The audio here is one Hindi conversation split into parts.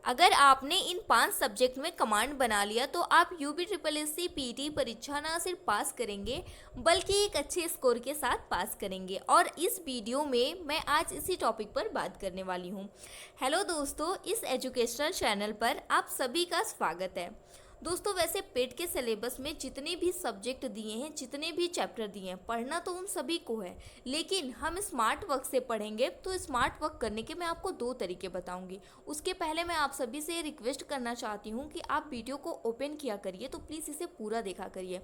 अगर आपने इन 5 सब्जेक्ट में कमांड बना लिया तो आप UP triple S C PT परीक्षा ना सिर्फ पास करेंगे बल्कि एक अच्छे स्कोर के साथ पास करेंगे। और इस वीडियो में मैं आज इसी टॉपिक पर बात करने वाली हूँ। हेलो दोस्तों, इस एजुकेशनल चैनल पर आप सभी का स्वागत है। दोस्तों, वैसे पेट के सिलेबस में जितने भी सब्जेक्ट दिए हैं, जितने भी चैप्टर दिए हैं, पढ़ना तो उन सभी को है, लेकिन हम स्मार्ट वर्क से पढ़ेंगे। तो स्मार्ट वर्क करने के मैं आपको 2 तरीके बताऊंगी। उसके पहले मैं आप सभी से रिक्वेस्ट करना चाहती हूँ कि आप वीडियो को ओपन किया करिए, तो प्लीज़ इसे पूरा देखा करिए।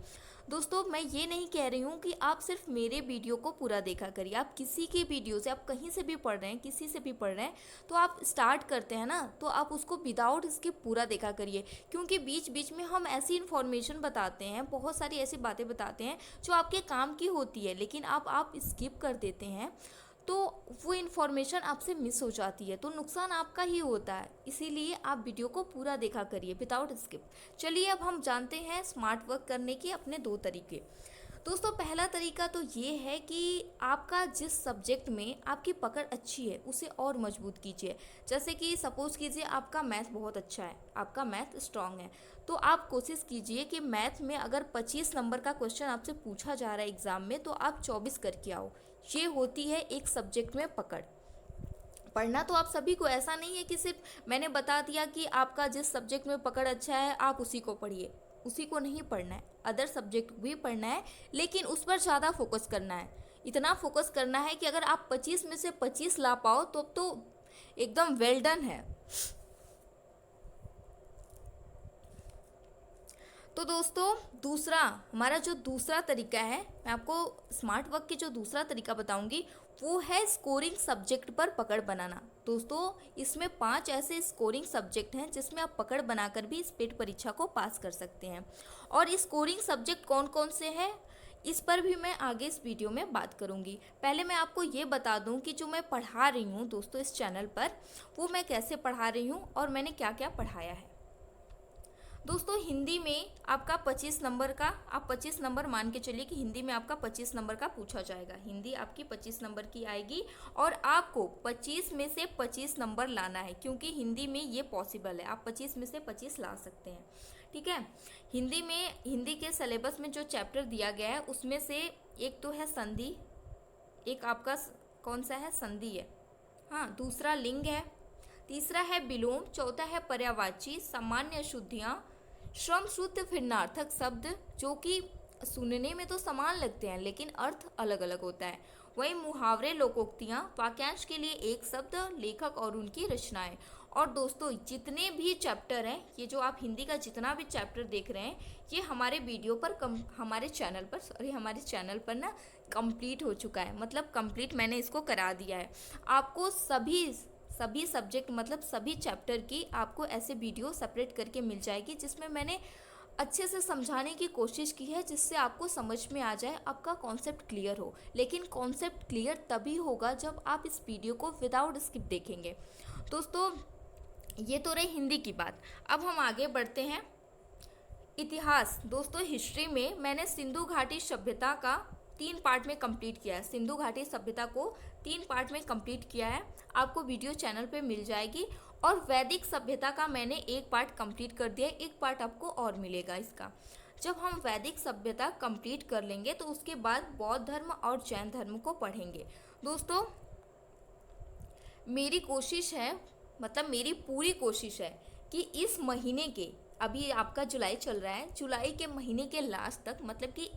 दोस्तों, मैं ये नहीं कह रही हूँ कि आप सिर्फ मेरे वीडियो को पूरा देखा करिए। आप किसी की वीडियो से, आप कहीं से भी पढ़ रहे हैं, किसी से भी पढ़ रहे हैं, तो आप स्टार्ट करते हैं ना, तो आप उसको विदाउट स्किप पूरा देखा करिए। क्योंकि बीच बीच में हम ऐसी इन्फॉर्मेशन बताते हैं, बहुत सारी ऐसी बातें बताते हैं जो आपके काम की होती है, लेकिन आप स्किप कर देते हैं तो वो इन्फॉर्मेशन आपसे मिस हो जाती है, तो नुकसान आपका ही होता है। इसीलिए आप वीडियो को पूरा देखा करिए विदाउट स्किप। चलिए अब हम जानते हैं स्मार्ट वर्क करने के अपने 2 तरीके। दोस्तों, पहला तरीका तो ये है कि आपका जिस सब्जेक्ट में आपकी पकड़ अच्छी है उसे और मजबूत कीजिए। जैसे कि सपोज़ कीजिए आपका मैथ बहुत अच्छा है, आपका मैथ स्ट्रांग है, तो आप कोशिश कीजिए कि मैथ में अगर 25 नंबर का क्वेश्चन आपसे पूछा जा रहा है एग्ज़ाम में, तो आप 24 करके आओ। ये होती है एक सब्जेक्ट में पकड़। पढ़ना तो आप सभी को, ऐसा नहीं है कि सिर्फ मैंने बता दिया कि आपका जिस सब्जेक्ट में पकड़ अच्छा है आप उसी को पढ़िए। उसी को नहीं पढ़ना है, अदर सब्जेक्ट भी पढ़ना है, लेकिन उस पर ज़्यादा फोकस करना है। इतना फोकस करना है कि अगर आप 25 में से 25 ला पाओ तो अब तो एकदम वेल डन है। तो दोस्तों, दूसरा हमारा जो दूसरा तरीका है, मैं आपको स्मार्ट वर्क की जो दूसरा तरीका बताऊंगी वो है स्कोरिंग सब्जेक्ट पर पकड़ बनाना। दोस्तों, इसमें 5 ऐसे स्कोरिंग सब्जेक्ट हैं जिसमें आप पकड़ बनाकर भी इस पेट परीक्षा को पास कर सकते हैं। और स्कोरिंग सब्जेक्ट कौन कौन से हैं इस पर भी मैं आगे इस वीडियो में बात करूंगी। पहले मैं आपको ये बता दूं कि जो मैं पढ़ा रही हूँ दोस्तों इस चैनल पर, वो मैं कैसे पढ़ा रही हूँ और मैंने क्या क्या पढ़ाया है। दोस्तों, हिंदी में आपका 25 नंबर का, आप 25 नंबर मान के चलिए कि हिंदी में आपका 25 नंबर का पूछा जाएगा। हिंदी आपकी 25 नंबर की आएगी और आपको 25 में से 25 नंबर लाना है, क्योंकि हिंदी में ये पॉसिबल है, आप 25 में से 25 ला सकते हैं। ठीक है। हिंदी के सिलेबस में जो चैप्टर दिया गया है उसमें से एक तो है संधि, एक आपका कौन सा है, संधि है, हाँ। दूसरा लिंग है, तीसरा है विलोम, चौथा है पर्यायवाची, सामान्य अशुद्धियाँ, श्रम शुद्ध भिन्नार्थक शब्द जो कि सुनने में तो समान लगते हैं लेकिन अर्थ अलग अलग होता है। वही मुहावरे, लोकोक्तियाँ, वाक्यांश के लिए एक शब्द, लेखक और उनकी रचनाएं। और दोस्तों, जितने भी चैप्टर हैं, ये जो आप हिंदी का जितना भी चैप्टर देख रहे हैं, ये हमारे वीडियो पर हमारे चैनल पर ना कंप्लीट हो चुका है। मतलब कंप्लीट मैंने इसको करा दिया है। आपको सभी सब्जेक्ट, मतलब सभी चैप्टर की आपको ऐसे वीडियो सेपरेट करके मिल जाएगी, जिसमें मैंने अच्छे से समझाने की कोशिश की है, जिससे आपको समझ में आ जाए, आपका कॉन्सेप्ट क्लियर हो। लेकिन कॉन्सेप्ट क्लियर तभी होगा जब आप इस वीडियो को विदाउट स्किप देखेंगे। दोस्तों, ये तो रही हिंदी की बात। अब हम आगे बढ़ते हैं। इतिहास। दोस्तों, हिस्ट्री में मैंने सिंधु घाटी सभ्यता का 3 पार्ट में कंप्लीट किया है। सिंधु घाटी सभ्यता को 3 पार्ट में कंप्लीट किया है, आपको वीडियो चैनल पे मिल जाएगी। और वैदिक सभ्यता का मैंने 1 पार्ट कंप्लीट कर दिया है, 1 पार्ट आपको और मिलेगा इसका। जब हम वैदिक सभ्यता कंप्लीट कर लेंगे तो उसके बाद बौद्ध धर्म और जैन धर्म को पढ़ेंगे। दोस्तों, मेरी कोशिश है, मतलब मेरी पूरी कोशिश है कि इस महीने के, अभी आपका जुलाई चल रहा है, जुलाई के महीने के लास्ट तक, मतलब कि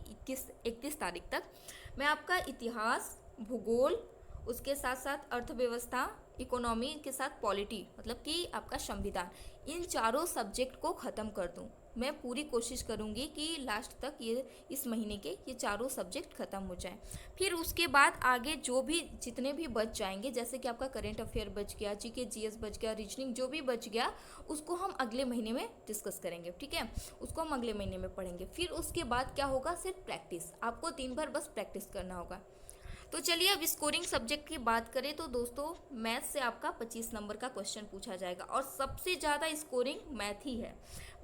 31 तारीख तक, मैं आपका इतिहास, भूगोल, उसके साथ साथ अर्थव्यवस्था, इकोनॉमी के साथ पॉलिटी, मतलब कि आपका संविधान, इन चारों सब्जेक्ट को ख़त्म कर दूं। मैं पूरी कोशिश करूंगी कि लास्ट तक ये इस महीने के ये चारों सब्जेक्ट ख़त्म हो जाएं। फिर उसके बाद आगे जो भी जितने भी बच जाएंगे, जैसे कि आपका करेंट अफेयर बच गया, जीके जीएस बच गया, रीजनिंग जो भी बच गया, उसको हम अगले महीने में डिस्कस करेंगे। ठीक है, उसको हम अगले महीने में पढ़ेंगे। फिर उसके बाद क्या होगा, सिर्फ प्रैक्टिस, आपको दिन भर बस प्रैक्टिस करना होगा। तो चलिए अब स्कोरिंग सब्जेक्ट की बात करें तो दोस्तों, मैथ से आपका 25 नंबर का क्वेश्चन पूछा जाएगा और सबसे ज़्यादा स्कोरिंग मैथ ही है।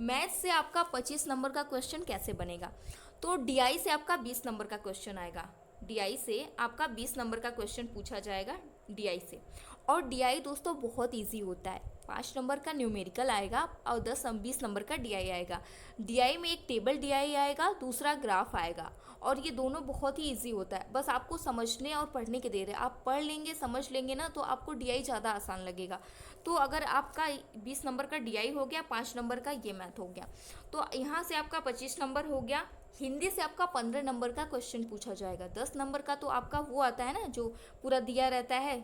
मैथ से आपका 25 नंबर का क्वेश्चन कैसे बनेगा, तो डीआई से आपका 20 नंबर का क्वेश्चन आएगा। डीआई से आपका 20 नंबर का क्वेश्चन पूछा जाएगा, डीआई से। और डीआई दोस्तों बहुत इजी होता है। 5 नंबर का न्यूमेरिकल आएगा और 10-20 नंबर का डीआई आएगा। डीआई में एक टेबल डीआई आएगा, दूसरा ग्राफ आएगा, और ये दोनों बहुत ही इजी होता है। बस आपको समझने और पढ़ने के देर है, आप पढ़ लेंगे समझ लेंगे ना तो आपको डीआई ज़्यादा आसान लगेगा। तो अगर आपका 20 नंबर का डीआई हो गया, 5 नंबर का ये मैथ हो गया, तो यहाँ से आपका 25 नंबर हो गया। हिंदी से आपका 15 नंबर का क्वेश्चन पूछा जाएगा। 10 नंबर का तो आपका वो आता है ना जो पूरा दिया रहता है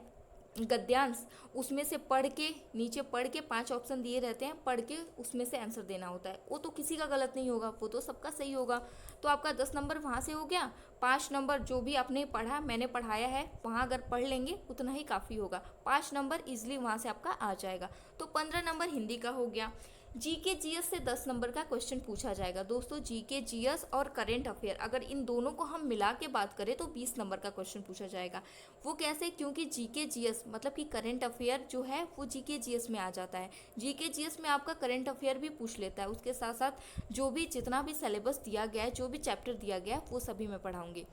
गद्यांश, उसमें से पढ़ के नीचे पढ़ के 5 ऑप्शन दिए रहते हैं, पढ़ के उसमें से आंसर देना होता है। वो तो किसी का गलत नहीं होगा, वो तो सबका सही होगा। तो आपका 10 नंबर वहाँ से हो गया। 5 नंबर जो भी आपने पढ़ा, मैंने पढ़ाया है, वहाँ अगर पढ़ लेंगे उतना ही काफ़ी होगा। 5 नंबर इजीली वहाँ से आपका आ जाएगा। तो 15 नंबर हिंदी का हो गया। जीके जीएस से 10 नंबर का क्वेश्चन पूछा जाएगा दोस्तों। जीके जीएस और करंट अफेयर, अगर इन दोनों को हम मिला के बात करें तो 20 नंबर का क्वेश्चन पूछा जाएगा। वो कैसे? क्योंकि जीके जीएस मतलब कि करंट अफेयर जो है वो जीके जीएस में आ जाता है। जीके जीएस में आपका करंट अफेयर भी पूछ लेता है, उसके साथ साथ जो भी जितना भी सिलेबस दिया गया है, जो भी चैप्टर दिया गया है, वो सभी मैं पढ़ाऊँगी।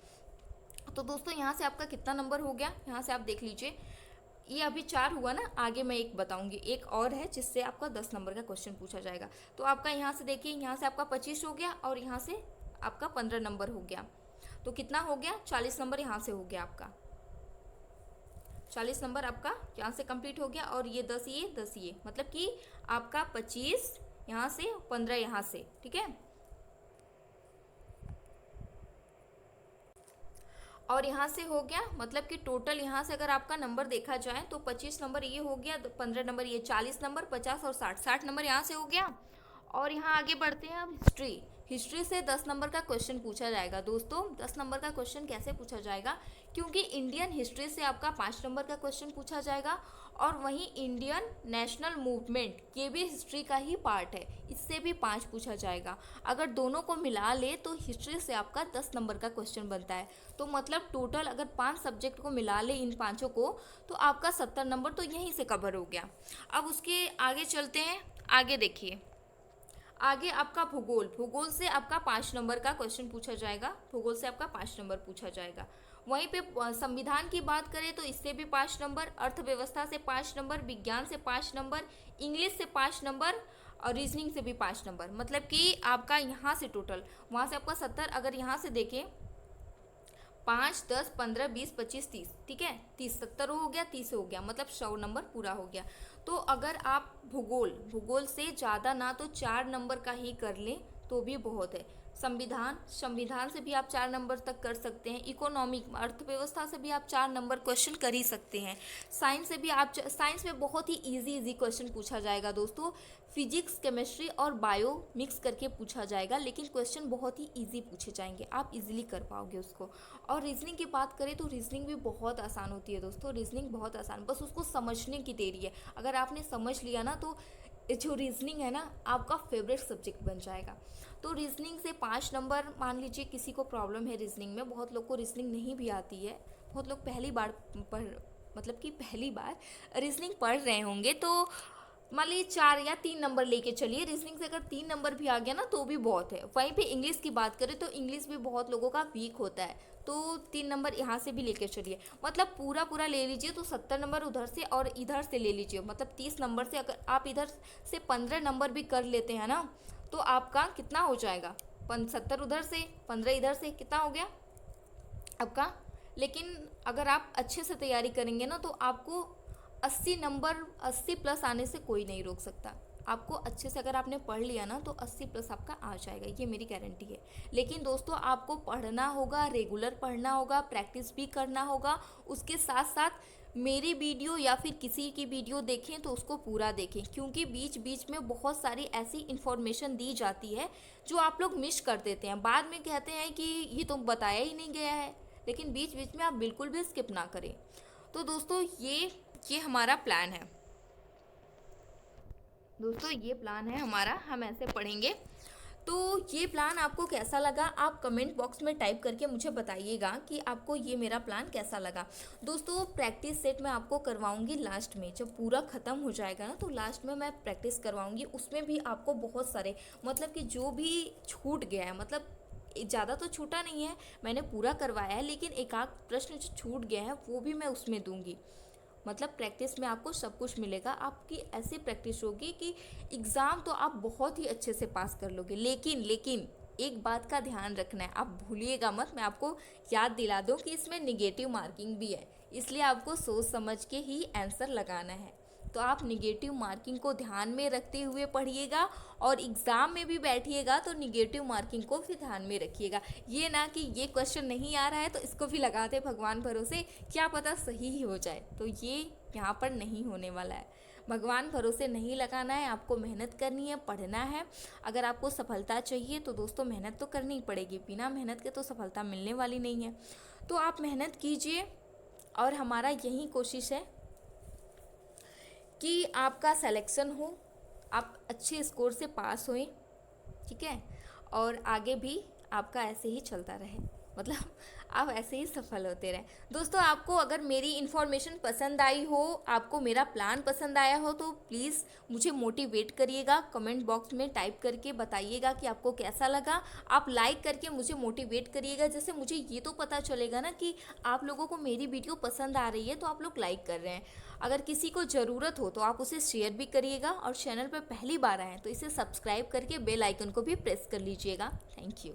तो दोस्तों यहाँ से आपका कितना नंबर हो गया, यहाँ से आप देख लीजिए। ये अभी 4 हुआ ना, आगे मैं एक बताऊंगी, एक और है जिससे आपका 10 नंबर का क्वेश्चन पूछा जाएगा। तो आपका यहाँ से देखिए, यहाँ से आपका 25 हो गया और यहाँ से आपका 15 नंबर हो गया। तो कितना हो गया? 40 नंबर यहाँ से हो गया आपका। 40 नंबर आपका यहाँ से कंप्लीट हो गया। और ये 10 ये मतलब कि आपका 25 यहाँ से, 15 यहाँ से, ठीक है। और यहाँ से हो गया, मतलब कि टोटल यहाँ से अगर आपका नंबर देखा जाए तो 25 नंबर ये हो गया, 15 नंबर ये, 40 नंबर, 50 और 60 नंबर यहाँ से हो गया। और यहाँ आगे बढ़ते हैं अब हिस्ट्री। हिस्ट्री से 10 नंबर का क्वेश्चन पूछा जाएगा दोस्तों। 10 नंबर का क्वेश्चन कैसे पूछा जाएगा? क्योंकि इंडियन हिस्ट्री से आपका 5 नंबर का क्वेश्चन पूछा जाएगा, और वहीं इंडियन नेशनल मूवमेंट ये भी हिस्ट्री का ही पार्ट है, इससे भी 5 पूछा जाएगा। अगर दोनों को मिला ले तो हिस्ट्री से आपका 10 नंबर का क्वेश्चन बनता है। तो मतलब टोटल अगर 5 सब्जेक्ट को मिला ले इन पाँचों को, तो आपका 70 नंबर तो यहीं से कवर हो गया। अब उसके आगे चलते हैं। आगे देखिए, आगे आपका भूगोल। भूगोल से आपका 5 नंबर का क्वेश्चन पूछा जाएगा। भूगोल से आपका 5 नंबर पूछा जाएगा। वहीं पे संविधान की बात करें तो इससे भी 5 नंबर, अर्थव्यवस्था से 5 नंबर, विज्ञान से 5 नंबर, इंग्लिश से 5 नंबर और रीजनिंग से भी 5 नंबर। मतलब कि आपका यहाँ से टोटल, वहाँ से आपका 70, अगर यहाँ से देखें 5, 10, 15, 20, 25, 30, ठीक है, 30, 70 हो गया, 30 हो गया, मतलब 100 नंबर पूरा हो गया। तो अगर आप भूगोल से ज़्यादा ना तो 4 नंबर का ही कर लें तो भी बहुत है। संविधान से भी आप 4 नंबर तक कर सकते हैं। इकोनॉमिक, अर्थव्यवस्था से भी आप 4 नंबर क्वेश्चन कर ही सकते हैं। साइंस से भी आप, साइंस में बहुत ही इजी क्वेश्चन पूछा जाएगा दोस्तों। फिजिक्स, केमिस्ट्री और बायो मिक्स करके पूछा जाएगा, लेकिन क्वेश्चन बहुत ही इजी पूछे जाएंगे, आप इजीली कर पाओगे उसको। और रीजनिंग की बात करें तो रीजनिंग भी बहुत आसान होती है दोस्तों। रीजनिंग बहुत आसान, बस उसको समझने की देरी है। अगर आपने समझ लिया ना तो जो रीजनिंग है ना आपका फेवरेट सब्जेक्ट बन जाएगा। तो रीजनिंग से 5 नंबर, मान लीजिए किसी को प्रॉब्लम है रीजनिंग में, बहुत लोग को रीजनिंग नहीं भी आती है, बहुत लोग पहली बार रीजनिंग पढ़ रहे होंगे, तो मान लीजिए 4 या 3 नंबर लेके चलिए। रीजनिंग से अगर 3 नंबर भी आ गया ना तो भी बहुत है। वहीं पे इंग्लिश की बात करें तो इंग्लिश भी बहुत लोगों का वीक होता है, तो 3 नंबर यहाँ से भी लेके चलिए। मतलब पूरा ले लीजिए तो 70 नंबर उधर से और इधर से ले लीजिए, मतलब 30 नंबर से अगर आप इधर से 15 नंबर भी कर लेते हैं ना तो आपका कितना हो जाएगा? 70 उधर से, 15 इधर से, कितना हो गया आपका? लेकिन अगर आप अच्छे से तैयारी करेंगे ना तो आपको 80 नंबर, 80 प्लस आने से कोई नहीं रोक सकता। आपको अच्छे से अगर आपने पढ़ लिया ना तो 80 प्लस आपका आ जाएगा, ये मेरी गारंटी है। लेकिन दोस्तों आपको पढ़ना होगा, रेगुलर पढ़ना होगा, प्रैक्टिस भी करना होगा। उसके साथ साथ मेरी वीडियो या फिर किसी की वीडियो देखें तो उसको पूरा देखें, क्योंकि बीच बीच में बहुत सारी ऐसी इन्फॉर्मेशन दी जाती है जो आप लोग मिस कर देते हैं। बाद में कहते हैं कि ये तो बताया ही नहीं गया है, लेकिन बीच बीच में आप बिल्कुल भी स्किप ना करें। तो दोस्तों ये हमारा प्लान है दोस्तों, ये प्लान है हमारा, हम ऐसे पढ़ेंगे। तो ये प्लान आपको कैसा लगा आप कमेंट बॉक्स में टाइप करके मुझे बताइएगा कि आपको ये मेरा प्लान कैसा लगा। दोस्तों प्रैक्टिस सेट मैं आपको करवाऊंगी लास्ट में, जब पूरा ख़त्म हो जाएगा ना तो लास्ट में मैं प्रैक्टिस करवाऊंगी। उसमें भी आपको बहुत सारे, मतलब कि जो भी छूट गया है, मतलब ज़्यादा तो छूटा नहीं है, मैंने पूरा करवाया है, लेकिन एक आध प्रश्न जो छूट गया है वो भी मैं उसमें दूंगी। मतलब प्रैक्टिस में आपको सब कुछ मिलेगा। आपकी ऐसी प्रैक्टिस होगी कि एग्ज़ाम तो आप बहुत ही अच्छे से पास कर लोगे। लेकिन लेकिन एक बात का ध्यान रखना है, आप भूलिएगा मत, मैं आपको याद दिला दूं कि इसमें निगेटिव मार्किंग भी है, इसलिए आपको सोच समझ के ही आंसर लगाना है। तो आप निगेटिव मार्किंग को ध्यान में रखते हुए पढ़िएगा, और एग्ज़ाम में भी बैठिएगा तो निगेटिव मार्किंग को भी ध्यान में रखिएगा। ये ना कि ये क्वेश्चन नहीं आ रहा है तो इसको भी लगा दे भगवान भरोसे, क्या पता सही ही हो जाए, तो ये यहाँ पर नहीं होने वाला है। भगवान भरोसे नहीं लगाना है, आपको मेहनत करनी है, पढ़ना है। अगर आपको सफलता चाहिए तो दोस्तों मेहनत तो करनी ही पड़ेगी, बिना मेहनत के तो सफलता मिलने वाली नहीं है। तो आप मेहनत कीजिए, और हमारा यही कोशिश है कि आपका सिलेक्शन हो, आप अच्छे स्कोर से पास होएं, ठीक है, और आगे भी आपका ऐसे ही चलता रहे, मतलब आप ऐसे ही सफल होते रहें। दोस्तों आपको अगर मेरी इन्फॉर्मेशन पसंद आई हो, आपको मेरा प्लान पसंद आया हो, तो प्लीज़ मुझे मोटिवेट करिएगा, कमेंट बॉक्स में टाइप करके बताइएगा कि आपको कैसा लगा। आप लाइक करके मुझे मोटिवेट करिएगा, जैसे मुझे ये तो पता चलेगा ना कि आप लोगों को मेरी वीडियो पसंद आ रही है, तो आप लोग लाइक कर रहे हैं। अगर किसी को ज़रूरत हो तो आप उसे शेयर भी करिएगा, और चैनल पर पहली बार आए तो इसे सब्सक्राइब करके बेल आइकन को भी प्रेस कर लीजिएगा। Thank you.